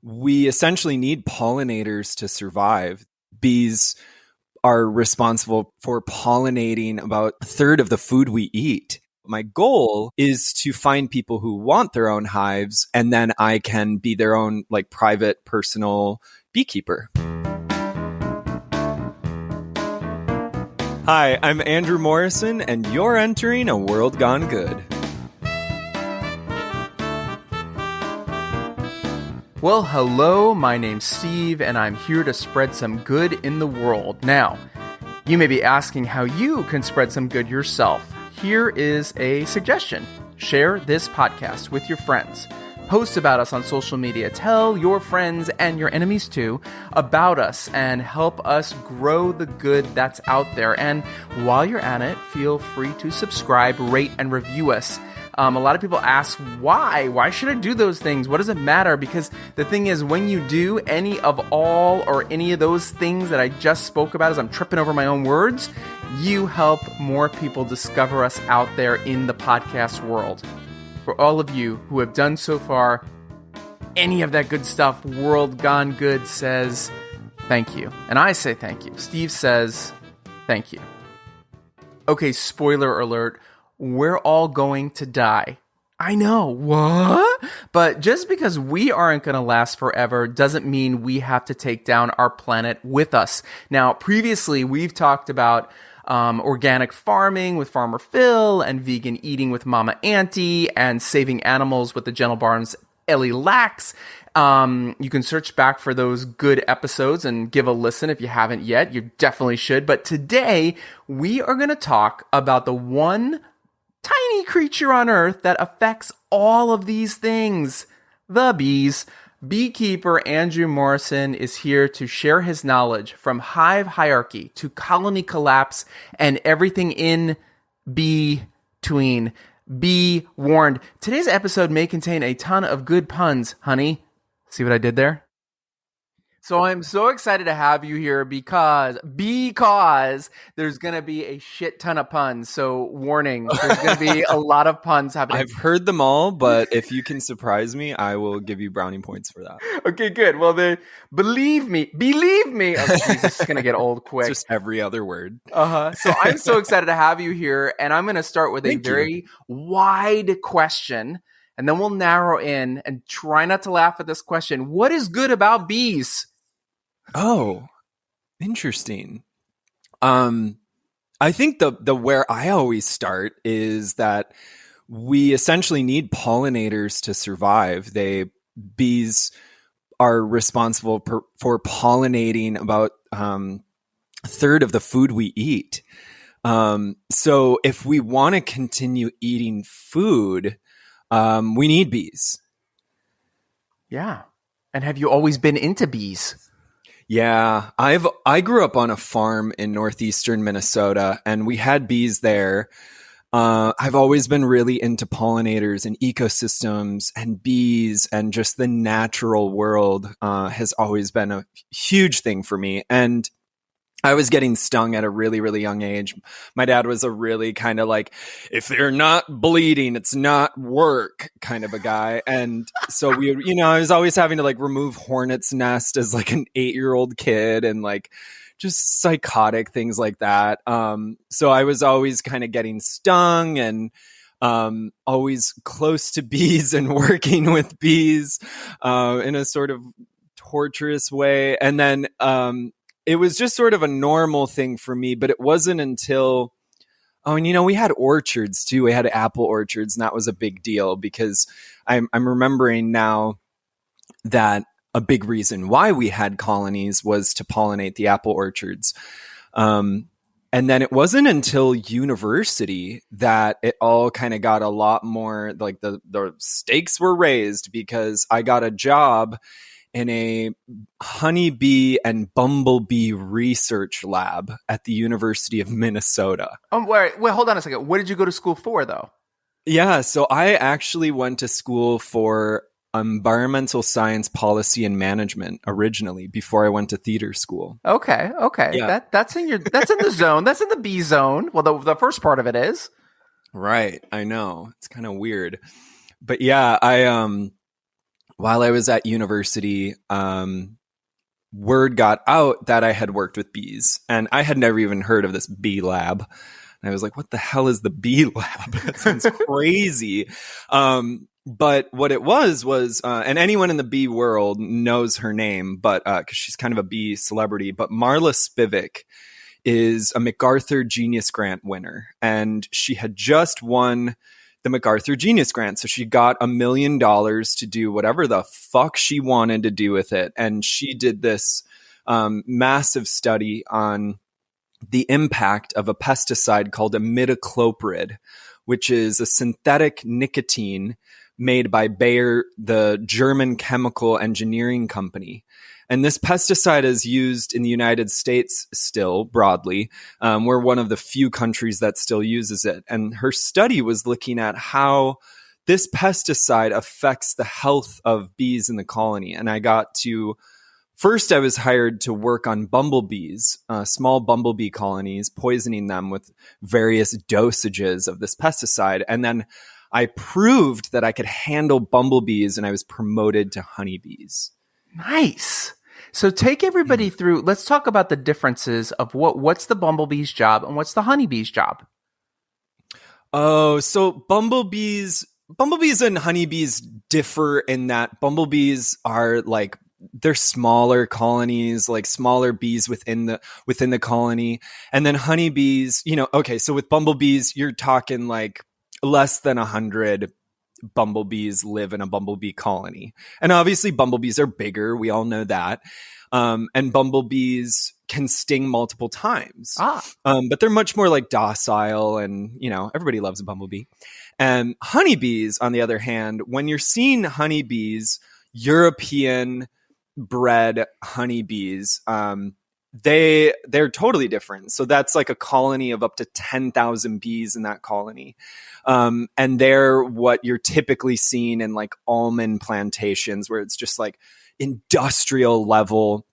we essentially need pollinators to survive. Bees are responsible for pollinating about a third of the food we eat. My goal is to find people who want their own hives, and then I can be their own like private personal beekeeper. Hi, I'm Andrew Morrison, and you're entering a world gone good. Well, hello, my name's Steve, and I'm here to spread some good in the world. Now, you may be asking how you can spread some good yourself. Here is a suggestion. Share this podcast with your friends. Post about us on social media. Tell your friends and your enemies too about us and help us grow the good that's out there. And while you're at it, feel free to subscribe, rate, and review us. A lot of people ask, why? Why should I do those things? What does it matter? Because the thing is, when you do any of all or any of those things that I just spoke about as I'm tripping over my own words, you help more people discover us out there in the podcast world. For all of you who have done so far, any of that good stuff, World Gone Good says thank you. And I say thank you. Steve says thank you. Okay, spoiler alert. We're all going to die. I know, what? But just because we aren't going to last forever doesn't mean we have to take down our planet with us. Now, previously, we've talked about organic farming with Farmer Phil and vegan eating with Mama Auntie and saving animals with the Gentle Barn's Ellie Lax. You can search back for those good episodes and give a listen if you haven't yet. You definitely should. But today, we are going to talk about the one tiny creature on Earth that affects all of these things, the bees. Beekeeper Andrew Morrison is here to share his knowledge from hive hierarchy to colony collapse and everything in between. Be warned, today's episode may contain a ton of good puns, honey. See what I did there? So I'm so excited to have you here because there's going to be a shit ton of puns. So warning, there's going to be a lot of puns happening. I've heard them all, but if you can surprise me, I will give you brownie points for that. Okay, good. Well, then, believe me. Oh, Jesus, it's going to get old quick. It's just every other word. So I'm so excited to have you here. And I'm going to start with a very wide question. And then we'll narrow in and try not to laugh at this question. What is good about bees? Oh, interesting. I think the where I always start is that we essentially need pollinators to survive. Bees are responsible for pollinating about a third of the food we eat. So if we want to continue eating food, we need bees. Yeah. And have you always been into bees? Yeah, I grew up on a farm in northeastern Minnesota, and we had bees there. I've always been really into pollinators and ecosystems and bees, and just the natural world has always been a huge thing for me. And I was getting stung at a really, really young age. My dad was a really kind of like, if they're not bleeding, it's not work kind of a guy. And so I was always having to like remove hornet's nest as like an 8-year-old kid and like just psychotic things like that. So I was always kind of getting stung and always close to bees and working with bees in a sort of torturous way. And then it was just sort of a normal thing for me, but it wasn't until, we had orchards too. We had apple orchards, and that was a big deal because I'm remembering now that a big reason why we had colonies was to pollinate the apple orchards. And then it wasn't until university that it all kind of got a lot more, like the stakes were raised because I got a job in a honeybee and bumblebee research lab at the University of Minnesota. Wait, hold on a second. What did you go to school for, though? Yeah, so I actually went to school for environmental science policy and management originally before I went to theater school. Okay. Yeah. That's in the zone. That's in the bee zone. Well, the first part of it is. Right. I know. It's kind of weird. But yeah, while I was at university, word got out that I had worked with bees, and I had never even heard of this bee lab. And I was like, what the hell is the bee lab? That sounds crazy. But what it was, and anyone in the bee world knows her name, but because she's kind of a bee celebrity, but Marla Spivak is a MacArthur Genius Grant winner. And she had just won the MacArthur Genius Grant. So she got $1 million to do whatever the fuck she wanted to do with it. And she did this massive study on the impact of a pesticide called imidacloprid, which is a synthetic nicotine made by Bayer, the German chemical engineering company. And this pesticide is used in the United States still broadly. We're one of the few countries that still uses it. And her study was looking at how this pesticide affects the health of bees in the colony. And first I was hired to work on bumblebees, small bumblebee colonies, poisoning them with various dosages of this pesticide. And then I proved that I could handle bumblebees, and I was promoted to honeybees. Nice. So take everybody through. Let's talk about the differences of what's the bumblebee's job and what's the honeybee's job. Oh, so bumblebees and honeybees differ in that bumblebees are like, they're smaller colonies, like smaller bees within the colony. And then honeybees, okay, so with bumblebees, you're talking like less than 100 bumblebees live in a bumblebee colony. And obviously bumblebees are bigger. We all know that. And bumblebees can sting multiple times. But they're much more like docile, and, everybody loves a bumblebee. And honeybees, on the other hand, when you're seeing honeybees, European bred honeybees, they're totally different. So that's like a colony of up to 10,000 bees in that colony. And they're what you're typically seeing in like almond plantations, where it's just like industrial level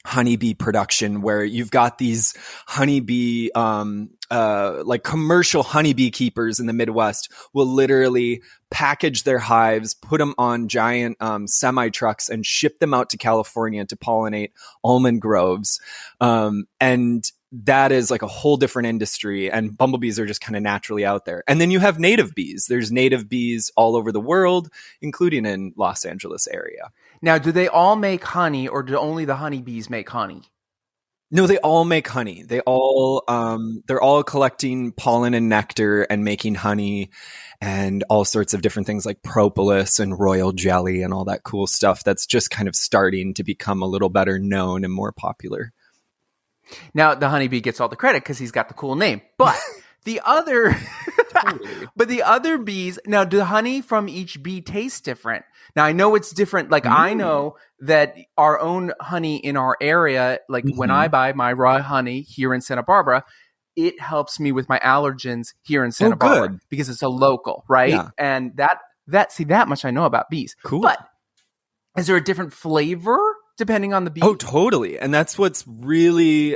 honeybee production, where you've got these honeybee, like commercial honeybee keepers in the Midwest will literally package their hives, put them on giant semi trucks, and ship them out to California to pollinate almond groves. And that is like a whole different industry, and bumblebees are just kind of naturally out there. And then you have native bees. There's native bees all over the world, including in Los Angeles area. Now, do they all make honey, or do only the honeybees make honey? No, they all make honey. They're all collecting pollen and nectar and making honey, and all sorts of different things like propolis and royal jelly and all that cool stuff that's just kind of starting to become a little better known and more popular. Now, the honeybee gets all the credit because he's got the cool name, but the other, but the other bees. Now, do the honey from each bee taste different? Now, I know it's different. Like I know that our own honey in our area, like when I buy my raw honey here in Santa Barbara, it helps me with my allergens here in Santa Barbara because it's a local, right? Yeah. And that much I know about bees. Cool. But is there a different flavor depending on the bee? Oh, totally. And that's what's really,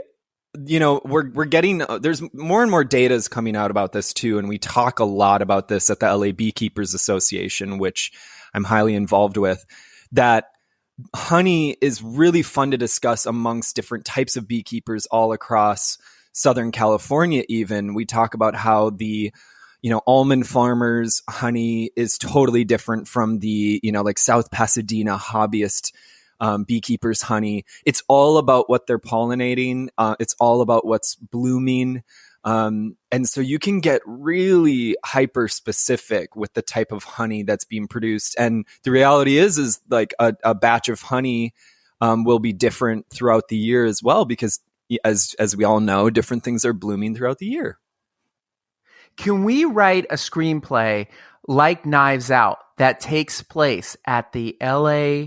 we're getting, there's more and more data is coming out about this too. And we talk a lot about this at the LA Beekeepers Association, which I'm highly involved with, that honey is really fun to discuss amongst different types of beekeepers all across Southern California. Even we talk about how the almond farmers honey is totally different from the like South Pasadena hobbyist beekeepers honey. It's all about what they're pollinating. It's all about what's blooming. And so you can get really hyper specific with the type of honey that's being produced. And the reality is like a batch of honey will be different throughout the year as well, because as we all know, different things are blooming throughout the year. Can we write a screenplay like Knives Out that takes place at the LA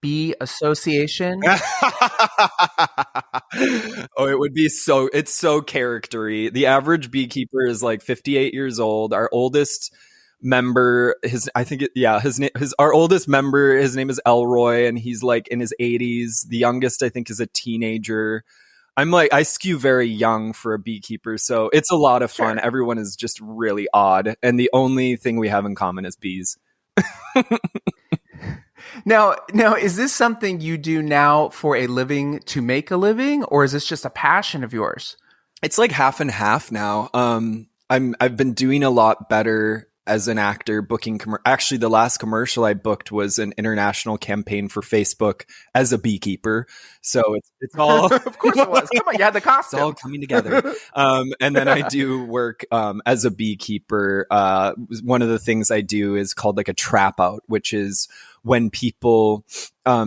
Bee Association? Oh, it would be it's so charactery. The average beekeeper is like 58 years old. Our oldest member, our oldest member, his name is Elroy, and he's like in his 80s. The youngest, I think, is a teenager. I skew very young for a beekeeper, so it's a lot of fun. Sure. Everyone is just really odd, and the only thing we have in common is bees. Now, is this something you do now for a living to make a living, or is this just a passion of yours? It's like half and half now. I've been doing a lot better as an actor booking. Actually, the last commercial I booked was an international campaign for Facebook as a beekeeper. So it's all Of course it was. Come on, you had the it's costume. all coming together. And then I do work as a beekeeper. One of the things I do is called like a trap out, which is when people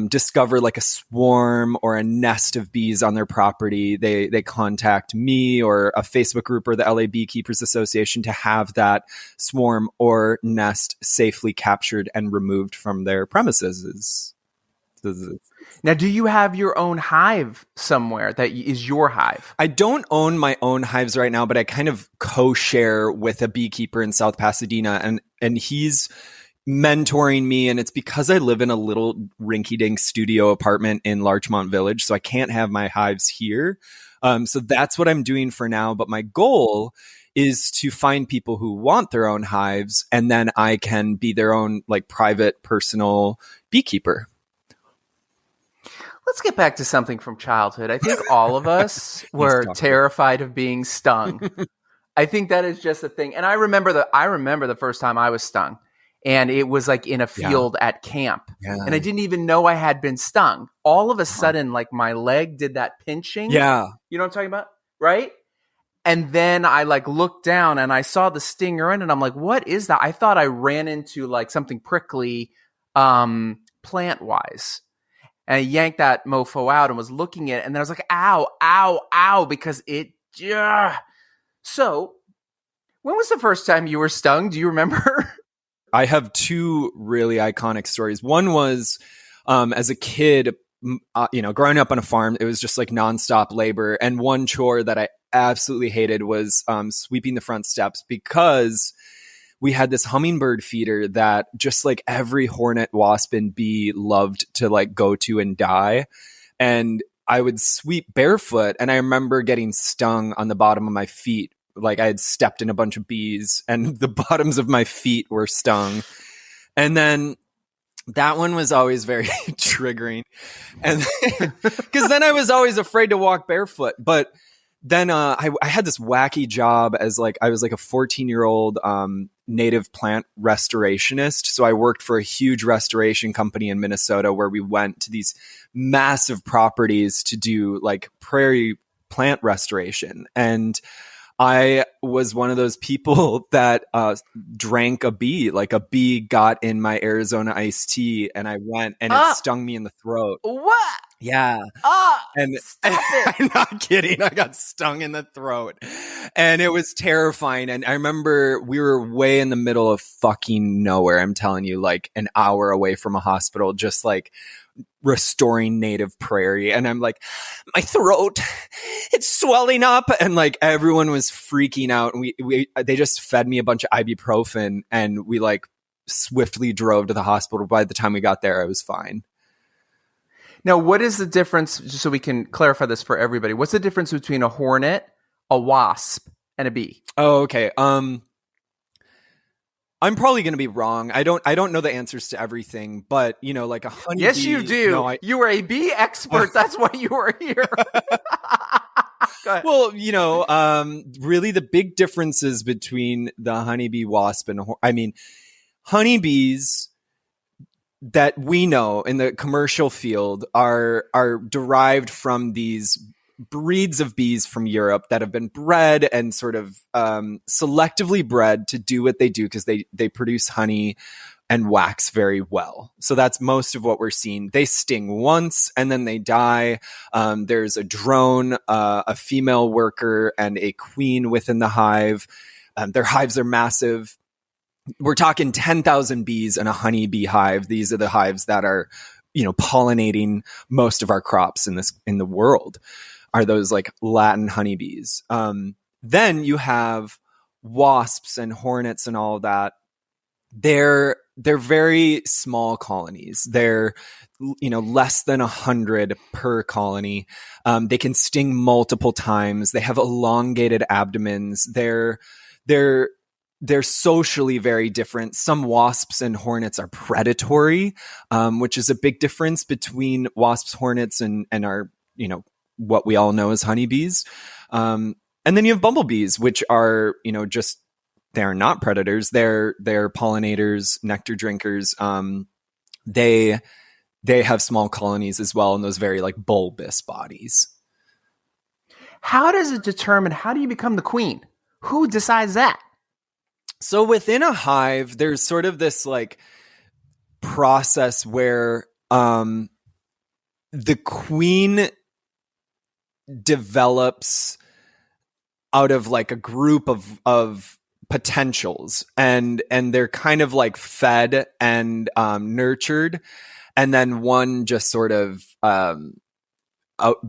discover like a swarm or a nest of bees on their property, they contact me or a Facebook group or the LA Beekeepers Association to have that swarm or nest safely captured and removed from their premises. Now, do you have your own hive somewhere that is your hive? I don't own my own hives right now, but I kind of co-share with a beekeeper in South Pasadena, and he's mentoring me, and it's because I live in a little rinky-dink studio apartment in Larchmont Village, so I can't have my hives here. So that's what I'm doing for now, but my goal is to find people who want their own hives, and then I can be their own like private personal beekeeper. Let's get back to something from childhood. I think all of us were terrified of being stung. I think that is just a thing. And I remember the first time I was stung. And it was like in a field at camp. Yeah. And I didn't even know I had been stung. All of a sudden, like my leg did that pinching. Yeah. You know what I'm talking about? Right? And then I like looked down and I saw the stinger in, and I'm like, what is that? I thought I ran into like something prickly plant wise. And I yanked that mofo out and was looking at it. And then I was like, ow, ow, ow, because it. So when was the first time you were stung? Do you remember? I have two really iconic stories. One was as a kid, growing up on a farm, it was just like nonstop labor. And one chore that I absolutely hated was sweeping the front steps, because we had this hummingbird feeder that just like every hornet, wasp, and bee loved to like go to and die. And I would sweep barefoot, and I remember getting stung on the bottom of my feet. Like I had stepped in a bunch of bees and the bottoms of my feet were stung. And then that one was always very triggering. And because then I was always afraid to walk barefoot. But then I had this wacky job as like, I was like a 14-year-old native plant restorationist. So I worked for a huge restoration company in Minnesota where we went to these massive properties to do like prairie plant restoration. And I was one of those people that drank a bee. Like a bee got in my Arizona iced tea, and I went and it stung me in the throat. What? Yeah. And I'm not kidding. I got stung in the throat, and it was terrifying. And I remember we were way in the middle of fucking nowhere. I'm telling you, like an hour away from a hospital, just like restoring native prairie. And I'm like, my throat, it's swelling up. And like everyone was freaking out. And they just fed me a bunch of ibuprofen, and we like swiftly drove to the hospital. By the time we got there, I was fine. Now, what is the difference, just so we can clarify this for everybody, what's the difference between a hornet, a wasp, and a bee? Oh, okay. I'm probably going to be wrong. I don't know the answers to everything, but you know, like a honeybee. Yes, you do. No, you are a bee expert. That's why you are here. Well, you know, really the big differences between the honeybee, wasp, and honeybees that we know in the commercial field are derived from these breeds of bees from Europe that have been bred and sort of selectively bred to do what they do, because they produce honey and wax very well. So that's most of what we're seeing. They sting once and then they die. There's a drone, a female worker, and a queen within the hive. Their hives are massive. We're talking 10,000 bees in a honeybee hive. These are the hives that are, you know, pollinating most of our crops in the world. Are those like Latin honeybees. Then you have wasps and hornets and all of that. They're very small colonies. They're, you know, less than 100 per colony. They can sting multiple times. They have elongated abdomens. They're they're socially very different. Some wasps and hornets are predatory, which is a big difference between wasps, hornets, and our, what we all know as honeybees. And then you have bumblebees, which are, just, they are not predators. They're pollinators, nectar drinkers. They have small colonies as well, and those very like bulbous bodies. How does it determine, how do you become the queen? Who decides that? So within a hive, there's sort of this like process where the queen develops out of like a group of potentials, and they're kind of like fed and nurtured, and then one just sort of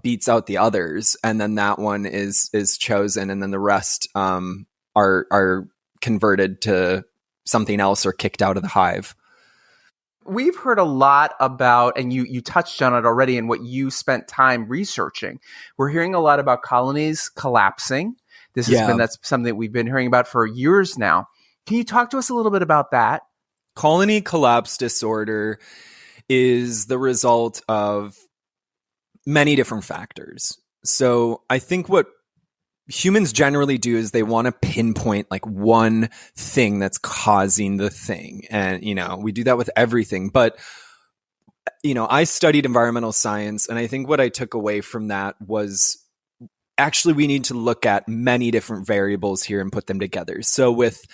beats out the others, and then that one is chosen, and then the rest are converted to something else or kicked out of the hive. We've heard a lot about, and you touched on it already in what you spent time researching. We're hearing a lot about colonies collapsing. That's something that we've been hearing about for years now. Can you talk to us a little bit about that? Colony collapse disorder is the result of many different factors. So I think what humans generally do is they want to pinpoint like one thing that's causing the thing. And, we do that with everything. But, I studied environmental science, and I think what I took away from that was actually we need to look at many different variables here and put them together. So with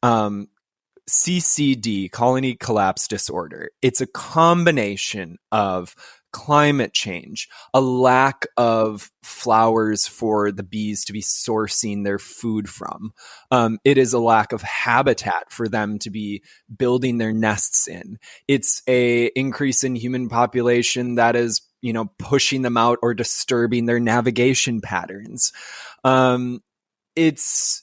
CCD, colony collapse disorder, it's a combination of climate change, a lack of flowers for the bees to be sourcing their food from. It is a lack of habitat for them to be building their nests in. It's a increase in human population that is, pushing them out or disturbing their navigation patterns. It's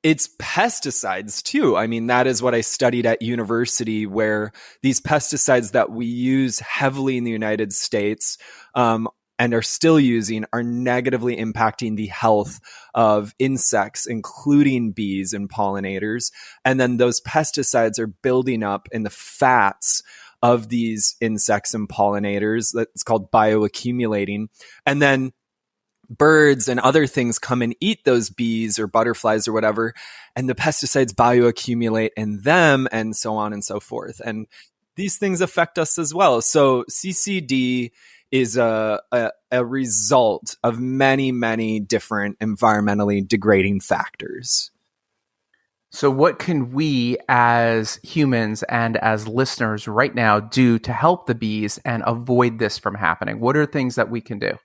pesticides too. I mean, that is what I studied at university, where these pesticides that we use heavily in the United States and are still using are negatively impacting the health of insects, including bees and pollinators. And then those pesticides are building up in the fats of these insects and pollinators. That's called bioaccumulating. And then birds and other things come and eat those bees or butterflies or whatever, and the pesticides bioaccumulate in them, and so on and so forth. And these things affect us as well. So CCD is a result of many, many different environmentally degrading factors. So what can we as humans and as listeners right now do to help the bees and avoid this from happening? What are things that we can do?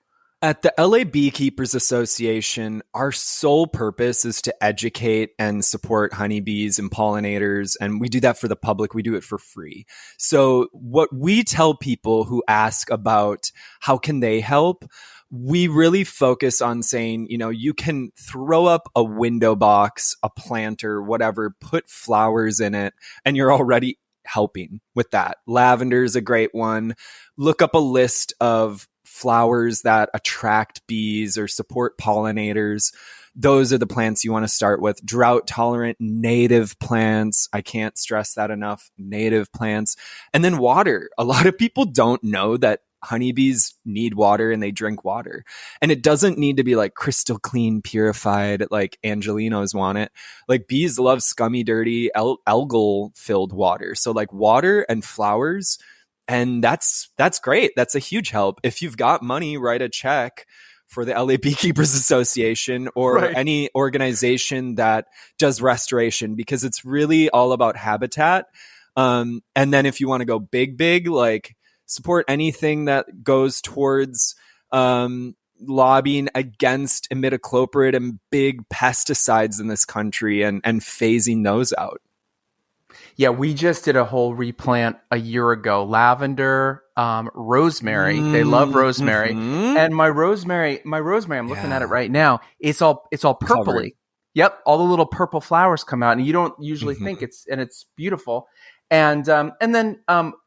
At the LA Beekeepers Association, our sole purpose is to educate and support honeybees and pollinators, and we do that for the public. We do it for free. So what we tell people who ask about how can they help, we really focus on saying, you can throw up a window box, a planter, whatever, put flowers in it, and you're already helping with that. Lavender is a great one. Look up a list of flowers that attract bees or support pollinators. Those are the plants you want to start with. Drought tolerant native plants. I can't stress that enough. Native plants. And then water. A lot of people don't know that honeybees need water and they drink water. And it doesn't need to be like crystal clean, purified, like Angelinos want it. Like bees love scummy, dirty, algal filled water. So like water and flowers. And that's great. That's a huge help. If you've got money, write a check for the LA Beekeepers Association or any organization that does restoration, because it's really all about habitat. And then if you want to go big, like support anything that goes towards lobbying against imidacloprid and big pesticides in this country and phasing those out. Yeah, we just did a whole replant a year ago. Lavender, rosemary. They love rosemary. Mm-hmm. And my rosemary, I'm looking at it right now. It's all purpley. Covered. Yep, all the little purple flowers come out, and you don't usually think it's beautiful. And then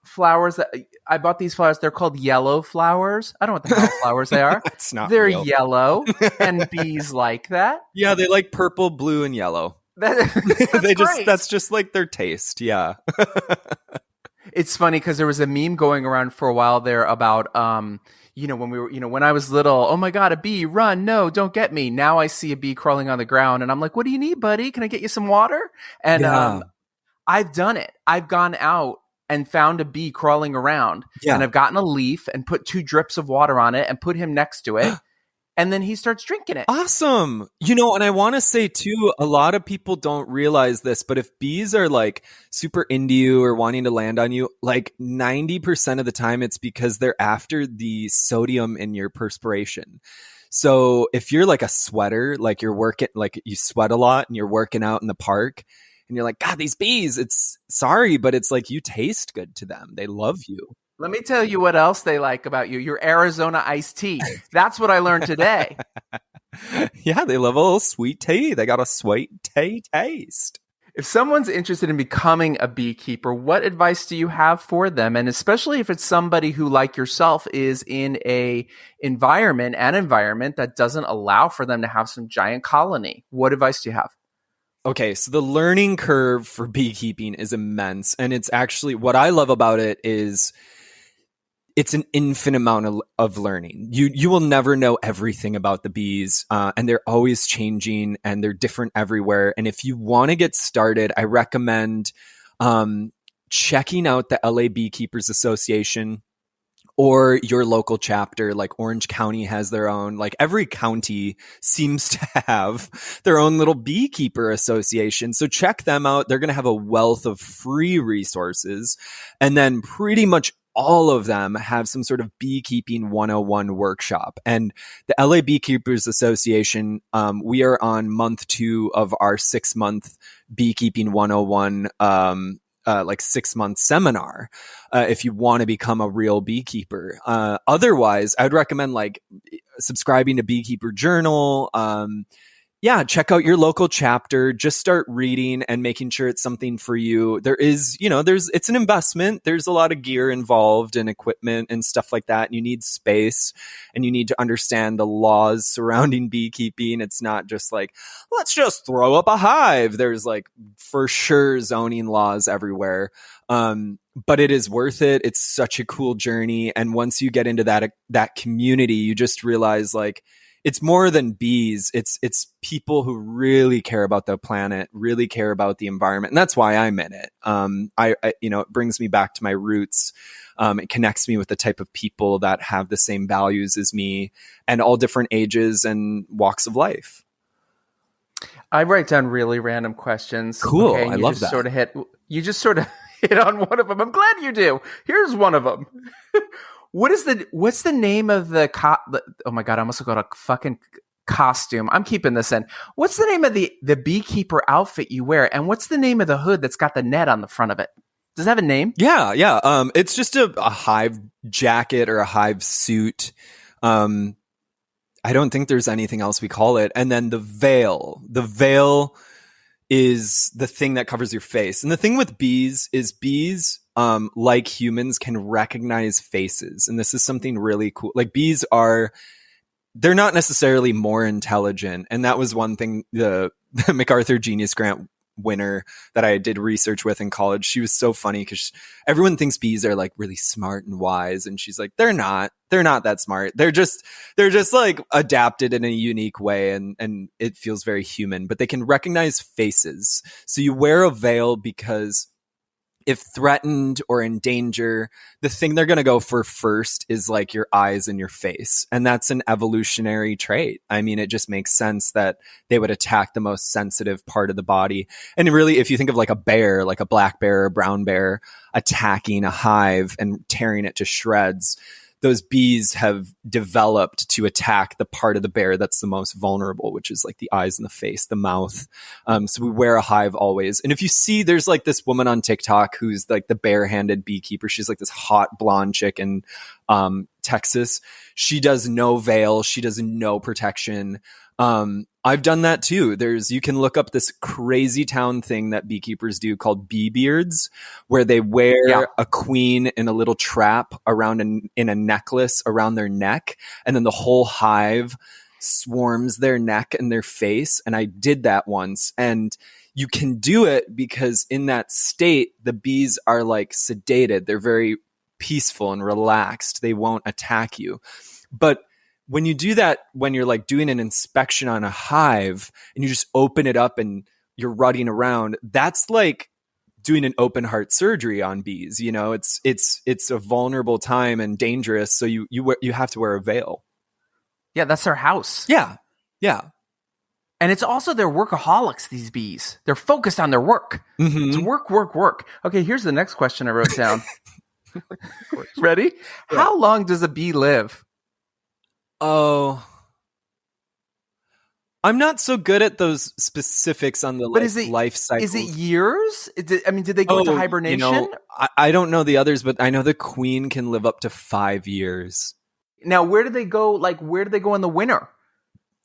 flowers that I bought these flowers. They're called yellow flowers. I don't know what the hell flowers they are. It's not. They're real. Yellow, and bees like that. Yeah, they like purple, blue, and yellow. That's great. That's just like their taste. Yeah. It's funny because there was a meme going around for a while there about, when we were, when I was little, oh my God, a bee, run. No, don't get me. Now I see a bee crawling on the ground and I'm like, what do you need, buddy? Can I get you some water? And, Yeah. I've done it. I've gone out and found a bee crawling around and I've gotten a leaf and put 2 drips of water on it and put him next to it. And then he starts drinking it. Awesome. And I want to say too, a lot of people don't realize this, but if bees are like super into you or wanting to land on you, like 90% of the time it's because they're after the sodium in your perspiration. So if you're like a sweater, like you're working, like you sweat a lot and you're working out in the park and you're like, God, these bees, it's sorry, but it's like you taste good to them. They love you. Let me tell you what else they like about you. Your Arizona iced tea. That's what I learned today. Yeah, they love a little sweet tea. They got a sweet tea taste. If someone's interested in becoming a beekeeper, what advice do you have for them? And especially if it's somebody who, like yourself, is in an environment that doesn't allow for them to have some giant colony. What advice do you have? Okay, so the learning curve for beekeeping is immense. And it's actually, what I love about it is it's an infinite amount of learning. You will never know everything about the bees, and they're always changing and they're different everywhere. And if you want to get started, I recommend checking out the LA Beekeepers Association or your local chapter. Like Orange County has their own, like every county seems to have their own little beekeeper association. So check them out. They're going to have a wealth of free resources. And then pretty much all of them have some sort of beekeeping 101 workshop. And the LA Beekeepers Association, we are on month 2 of our 6-month beekeeping 101 like 6-month seminar, if you want to become a real beekeeper. Otherwise, I'd recommend like subscribing to Beekeeper Journal. Check out your local chapter. Just start reading and making sure it's something for you. It's an investment. There's a lot of gear involved and equipment and stuff like that. And you need space and you need to understand the laws surrounding beekeeping. It's not just like, let's just throw up a hive. There's like for sure zoning laws everywhere. But it is worth it. It's such a cool journey. And once you get into that community, you just realize like, it's more than bees. It's people who really care about the planet, really care about the environment. And that's why I'm in it. It brings me back to my roots. It connects me with the type of people that have the same values as me and all different ages and walks of life. I write down really random questions. Cool. I love that. You just sort of hit on one of them. I'm glad you do. Here's one of them. What's the name of oh my God, I almost got a fucking costume. I'm keeping this in. What's the name of the beekeeper outfit you wear? And what's the name of the hood that's got the net on the front of it? Does it have a name? Yeah. It's just a hive jacket or a hive suit. I don't think there's anything else we call it. And then the veil. The veil is the thing that covers your face. And the thing with bees is like humans, can recognize faces. And this is something really cool. Like bees they're not necessarily more intelligent. And that was one thing, the MacArthur Genius Grant winner that I did research with in college, she was so funny because everyone thinks bees are like really smart and wise. And she's like, they're not that smart. They're just like adapted in a unique way. And it feels very human, but they can recognize faces. So you wear a veil because if threatened or in danger, the thing they're going to go for first is like your eyes and your face. And that's an evolutionary trait. I mean, it just makes sense that they would attack the most sensitive part of the body. And really, if you think of like a bear, like a black bear or a brown bear attacking a hive and tearing it to shreds, those bees have developed to attack the part of the bear that's the most vulnerable, which is like the eyes and the face, the mouth. So we wear a hive always. And if you see, there's like this woman on TikTok who's like the bare-handed beekeeper. She's like this hot blonde chick in Texas. She does no veil. She does no protection. I've done that too. You can look up this crazy town thing that beekeepers do called bee beards, where they wear a queen in a little trap in a necklace around their neck. And then the whole hive swarms their neck and their face. And I did that once. And you can do it because in that state, the bees are like sedated. They're very peaceful and relaxed. They won't attack you. But when you do that, when you're like doing an inspection on a hive and you just open it up and you're running around, that's like doing an open heart surgery on bees. You know, it's a vulnerable time and dangerous. So you have to wear a veil. Yeah, that's their house. Yeah. Yeah. And it's also they're workaholics, these bees. They're focused on their work. Mm-hmm. It's work, work, work. Okay, here's the next question I wrote down. Ready? Yeah. How long does a bee live? Oh, I'm not so good at those specifics on the life cycle. Is it years? Did they go into hibernation? You know, I don't know the others, but I know the queen can live up to 5 years. Now, where do they go? Like, where do they go in the winter?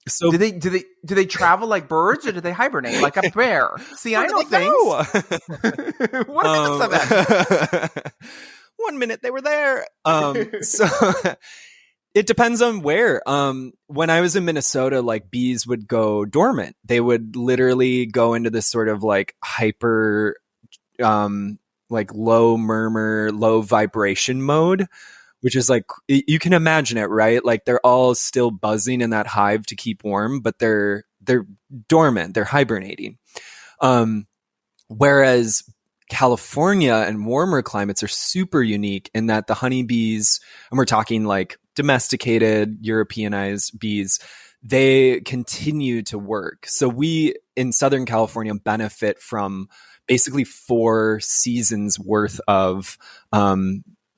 So do they travel like birds, or do they hibernate like a bear? See, I know things. What about that? 1 minute they were there. So it depends on where. When I was in Minnesota, like bees would go dormant. They would literally go into this sort of like hyper, like low murmur, low vibration mode, which is like, you can imagine it, right? Like they're all still buzzing in that hive to keep warm, but they're dormant, they're hibernating. Whereas California and warmer climates are super unique in that the honeybees, and we're talking like domesticated, Europeanized bees, they continue to work. So we in Southern California benefit from basically 4 seasons worth of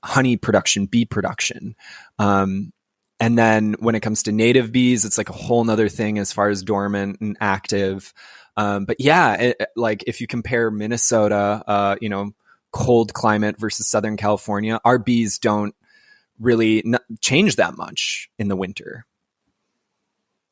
honey production, bee production. And then when it comes to native bees, it's like a whole nother thing as far as dormant and active. But yeah, like if you compare Minnesota, cold climate versus Southern California, our bees don't really change that much in the winter.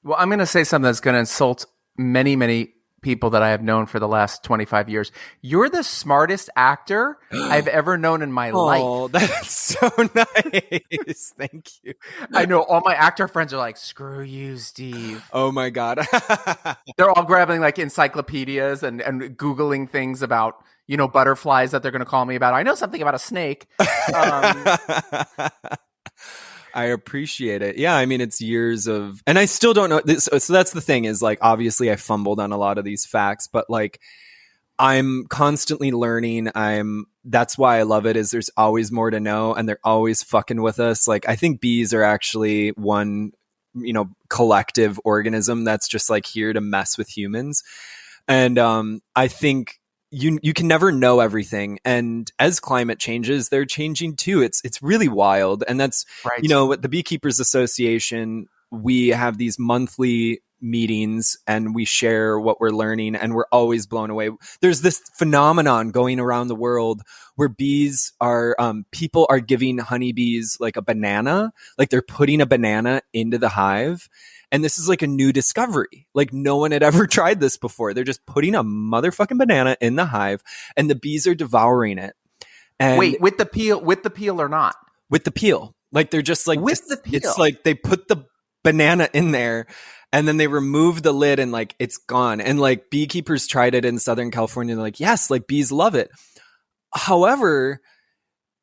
Well, I'm going to say something that's going to insult many, many people that I have known for the last 25 years. You're the smartest actor I've ever known in my life. Oh, that's so nice. Thank you. I know all my actor friends are like, screw you, Steve. Oh my God. They're all grabbing like encyclopedias and Googling things about, butterflies that they're going to call me about. I know something about a snake. I appreciate it. Yeah, I mean, it's years of, and I still don't know this. So that's the thing is like, obviously I fumbled on a lot of these facts, but like I'm constantly learning. That's why I love it is there's always more to know and they're always fucking with us. Like I think bees are actually one, collective organism that's just like here to mess with humans. And I think you can never know everything, and as climate changes, they're changing too. It's really wild, and that's right. With the Beekeepers Association, we have these monthly meetings, and we share what we're learning, and we're always blown away. There's this phenomenon going around the world where bees are people are giving honeybees like a banana, like they're putting a banana into the hive. And this is like a new discovery. Like no one had ever tried this before. They're just putting a motherfucking banana in the hive and the bees are devouring it. And wait, with the peel or not? With the peel. Like they're just like, with the peel. It's like they put the banana in there and then they remove the lid and like it's gone. And like beekeepers tried it in Southern California. And they're like, yes, like bees love it. However,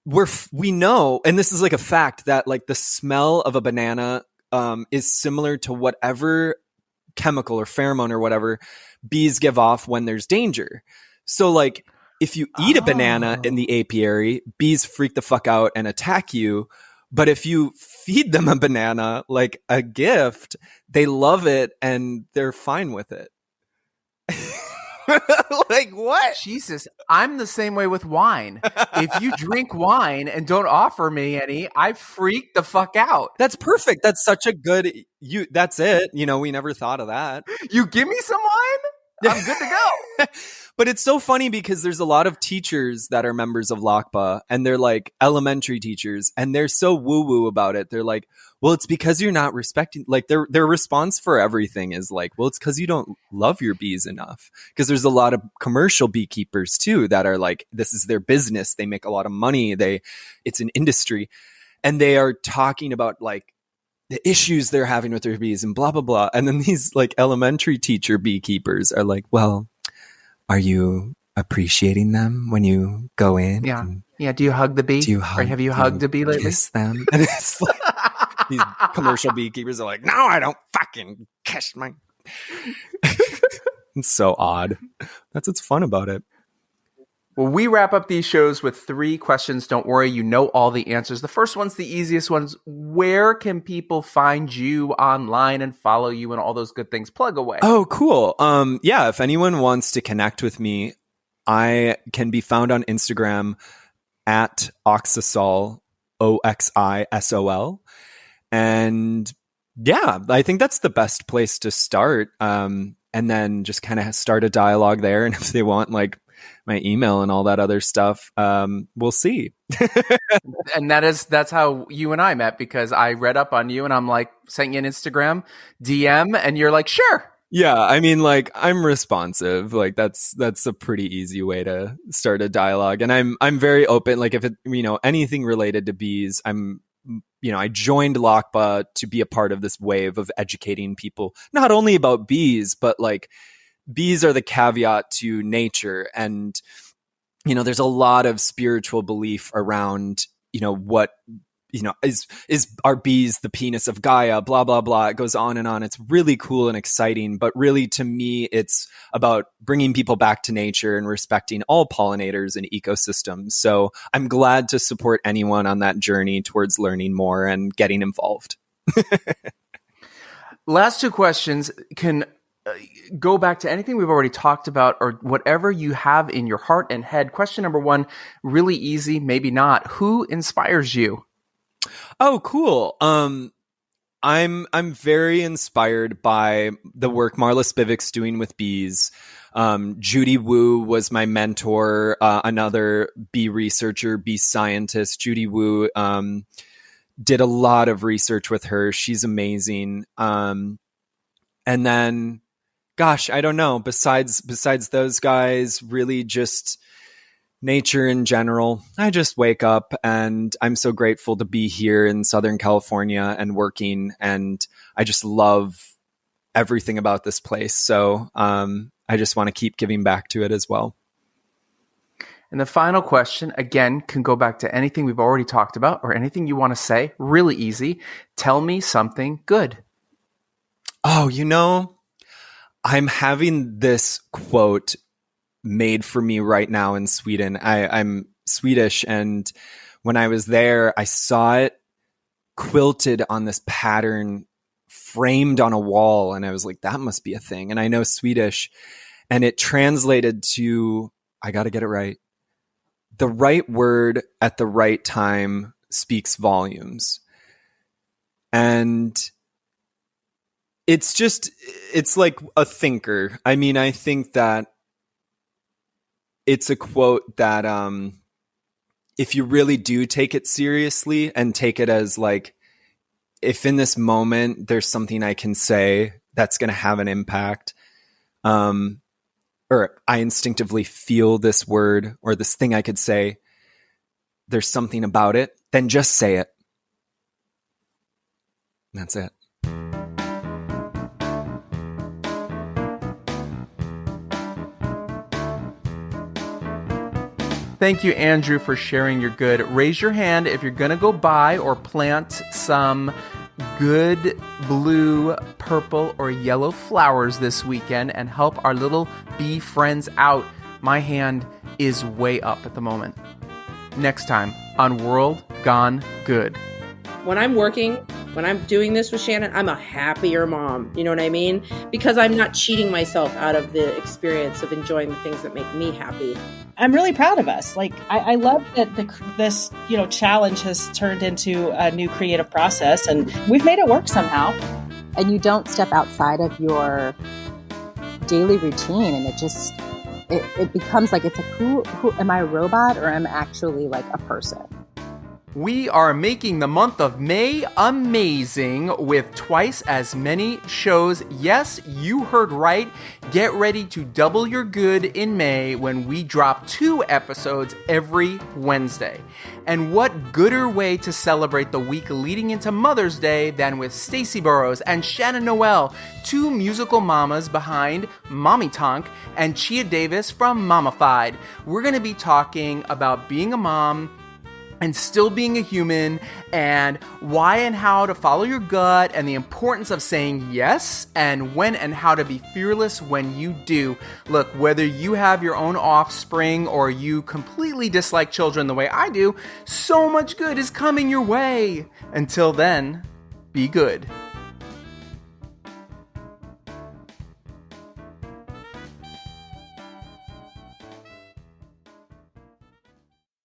we know, and this is like a fact, that like the smell of a banana is similar to whatever chemical or pheromone or whatever bees give off when there's danger. So like if you eat a banana in the apiary, bees freak the fuck out and attack you. But if you feed them a banana like a gift, they love it and they're fine with it. Like what? Jesus, I'm the same way with wine. If you drink wine and don't offer me any, I freak the fuck out. That's perfect. That's such a good that's it. We never thought of that. You give me some wine? I'm good to go. But it's so funny because there's a lot of teachers that are members of LACPA and they're like elementary teachers and they're so woo-woo about it. They're like, well, it's because you're not respecting, like their response for everything is like, well, it's because you don't love your bees enough. Because there's a lot of commercial beekeepers too that are like, this is their business. They make a lot of money. It's an industry. And they are talking about like the issues they're having with their bees and blah, blah, blah. And then these like elementary teacher beekeepers are like, well, are you appreciating them when you go in? Yeah. Yeah. Do you hug the bee? Or have you hugged a bee lately? Kiss them. And it's like these commercial beekeepers are like, no, I don't fucking kiss my. It's so odd. That's what's fun about it. Well, we wrap up these shows with 3 questions. Don't worry, you know all the answers. The first one's the easiest ones. Where can people find you online and follow you and all those good things? Plug away. Oh, cool. Yeah, if anyone wants to connect with me, I can be found on Instagram at Oxisol, Oxisol. And yeah, I think that's the best place to start. And then just kind of start a dialogue there. And if they want like my email and all that other stuff, we'll see. And that's how you and I met, because I read up on you and I'm like, sent you an Instagram DM and you're like, sure. Yeah, I mean, like, I'm responsive. Like, that's a pretty easy way to start a dialogue. And I'm very open. Like, if it, anything related to bees, I joined LACBA to be a part of this wave of educating people, not only about bees, but like bees are the caveat to nature. And, there's a lot of spiritual belief around, what, is our bees the penis of Gaia, blah, blah, blah. It goes on and on. It's really cool and exciting. But really, to me, it's about bringing people back to nature and respecting all pollinators and ecosystems. So I'm glad to support anyone on that journey towards learning more and getting involved. Last 2 questions can go back to anything we've already talked about or whatever you have in your heart and head. Question number 1, really easy, maybe not. Who inspires you? Oh, cool. I'm very inspired by the work Marla Spivak's doing with bees. Judy Wu was my mentor, another bee researcher, bee scientist. Judy Wu did a lot of research with her. She's amazing. And then, gosh, I don't know. Besides those guys, really just nature in general. I just wake up and I'm so grateful to be here in Southern California and working, and I just love everything about this place. So I just want to keep giving back to it as well. And the final question, again, can go back to anything we've already talked about or anything you want to say. Really easy. Tell me something good. Oh, I'm having this quote made for me right now in Sweden. I'm Swedish, and when I was there, I saw it quilted on this pattern framed on a wall, and I was like, that must be a thing. And I know Swedish, and it translated to, I got to get it right, the right word at the right time speaks volumes. And it's like a thinker. I mean, I think that it's a quote that if you really do take it seriously and take it as like, if in this moment there's something I can say that's going to have an impact, or I instinctively feel this word or this thing I could say, there's something about it, then just say it. And that's it. Thank you, Andrew, for sharing your good. Raise your hand if you're going to go buy or plant some good blue, purple, or yellow flowers this weekend and help our little bee friends out. My hand is way up at the moment. Next time on World Gone Good. When I'm working, when I'm doing this with Shannon, I'm a happier mom. You know what I mean? Because I'm not cheating myself out of the experience of enjoying the things that make me happy. I'm really proud of us. Like, I love that this, challenge has turned into a new creative process, and we've made it work somehow. And you don't step outside of your daily routine, and it becomes like, it's like, who am I, a robot, or am I actually like a person? We are making the month of May amazing with twice as many shows. Yes, you heard right. Get ready to double your good in May when we drop 2 episodes every Wednesday. And what gooder way to celebrate the week leading into Mother's Day than with Stacey Burrows and Shannon Noel, 2 musical mamas behind Mommy Tonk, and Chia Davis from Mamafied. We're going to be talking about being a mom and still being a human, and why and how to follow your gut, and the importance of saying yes, and when and how to be fearless when you do. Look, whether you have your own offspring or you completely dislike children the way I do, so much good is coming your way. Until then, be good.